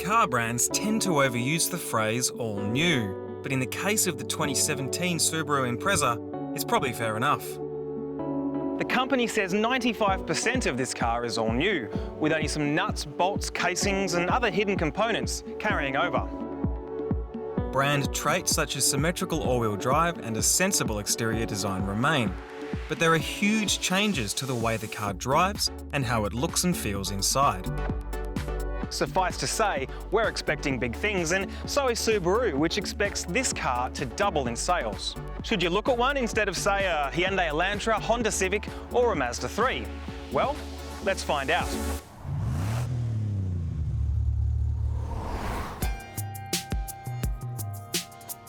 car brands tend to overuse the phrase all new, but in the case of the 2017 Subaru Impreza, it's probably fair enough. The company says 95% of this car is all new, with only some nuts, bolts, casings and other hidden components carrying over. Brand traits such as symmetrical all-wheel drive and a sensible exterior design remain, but there are huge changes to the way the car drives and how it looks and feels inside. Suffice to say, we're expecting big things, and so is Subaru, which expects this car to double in sales. Should you look at one instead of, say, a Hyundai Elantra, Honda Civic or a Mazda 3? Well, let's find out.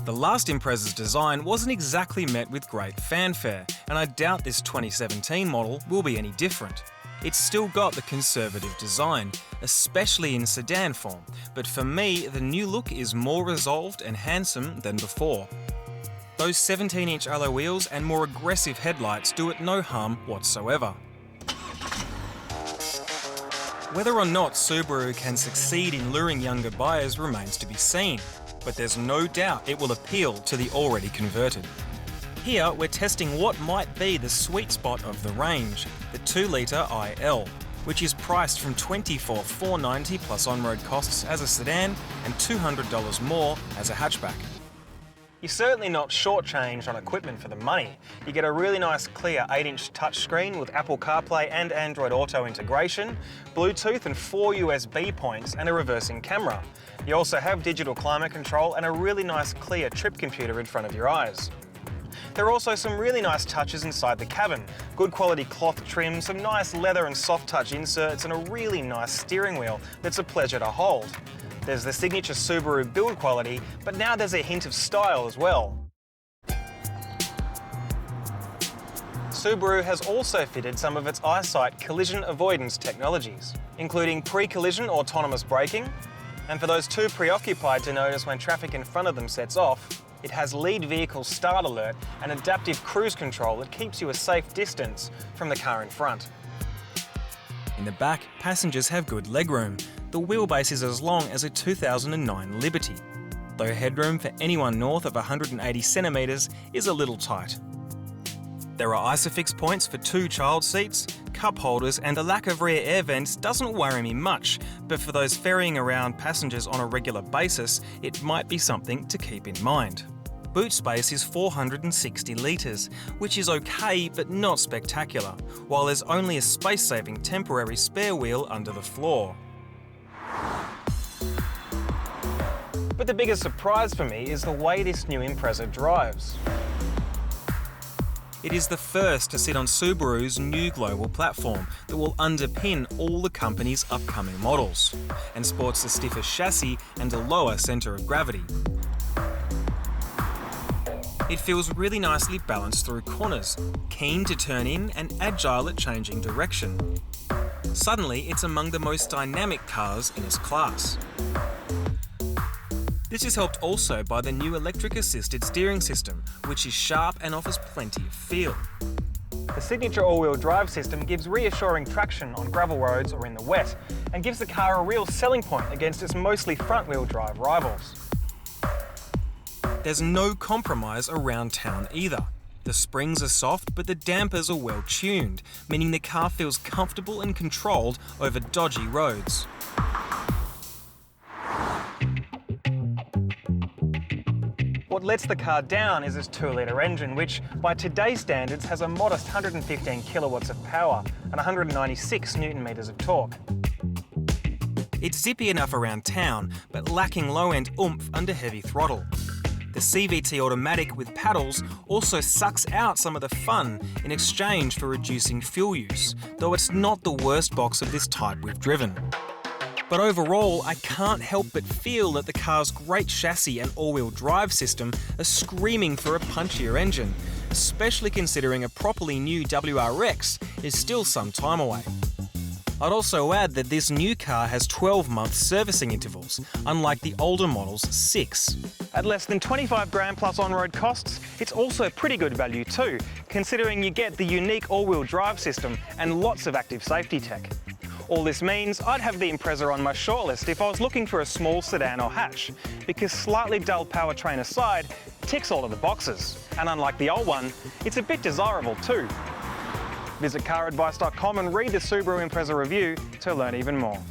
The last Impreza's design wasn't exactly met with great fanfare, and I doubt this 2017 model will be any different. It's still got the conservative design, especially in sedan form, but for me, the new look is more resolved and handsome than before. Those 17-inch alloy wheels and more aggressive headlights do it no harm whatsoever. Whether or not Subaru can succeed in luring younger buyers remains to be seen, but there's no doubt it will appeal to the already converted. Here, we're testing what might be the sweet spot of the range, the 2-litre IL, which is priced from $24,490 plus on-road costs as a sedan and $200 more as a hatchback. You're certainly not shortchanged on equipment for the money. You get a really nice clear 8-inch touchscreen with Apple CarPlay and Android Auto integration, Bluetooth and 4 USB points and a reversing camera. You also have digital climate control and a really nice clear trip computer in front of your eyes. There are also some really nice touches inside the cabin. Good quality cloth trim, some nice leather and soft touch inserts and a really nice steering wheel that's a pleasure to hold. There's the signature Subaru build quality, but now there's a hint of style as well. Subaru has also fitted some of its eyesight collision avoidance technologies, including pre-collision autonomous braking, and for those too preoccupied to notice when traffic in front of them sets off, it has lead vehicle start alert and adaptive cruise control that keeps you a safe distance from the car in front. In the back, passengers have good legroom. The wheelbase is as long as a 2009 Liberty, though headroom for anyone north of 180 centimetres is a little tight. There are ISOFIX points for 2 child seats, cup holders, and the lack of rear air vents doesn't worry me much, but for those ferrying around passengers on a regular basis, it might be something to keep in mind. Boot space is 460 litres, which is okay but not spectacular, while there's only a space-saving temporary spare wheel under the floor. But the biggest surprise for me is the way this new Impreza drives. It is the first to sit on Subaru's new global platform that will underpin all the company's upcoming models, and sports a stiffer chassis and a lower centre of gravity. It feels really nicely balanced through corners, keen to turn in and agile at changing direction. Suddenly, it's among the most dynamic cars in its class. This is helped also by the new electric-assisted steering system, which is sharp and offers plenty of feel. The signature all-wheel drive system gives reassuring traction on gravel roads or in the wet, and gives the car a real selling point against its mostly front-wheel drive rivals. There's no compromise around town either. The springs are soft, but the dampers are well tuned, meaning the car feels comfortable and controlled over dodgy roads. What lets the car down is its 2-litre engine, which by today's standards has a modest 115 kilowatts of power and 196 newton-metres of torque. It's zippy enough around town, but lacking low-end oomph under heavy throttle. The CVT automatic with paddles also sucks out some of the fun in exchange for reducing fuel use, though it's not the worst box of this type we've driven. But overall, I can't help but feel that the car's great chassis and all-wheel drive system are screaming for a punchier engine, especially considering a properly new WRX is still some time away. I'd also add that this new car has 12-month servicing intervals, unlike the older model's 6. At less than 25 grand plus on-road costs, it's also pretty good value too, considering you get the unique all-wheel drive system and lots of active safety tech. All this means I'd have the Impreza on my shortlist if I was looking for a small sedan or hatch, because slightly dull powertrain aside, it ticks all of the boxes. And unlike the old one, it's a bit desirable too. Visit CarAdvice.com and read the Subaru Impreza review to learn even more.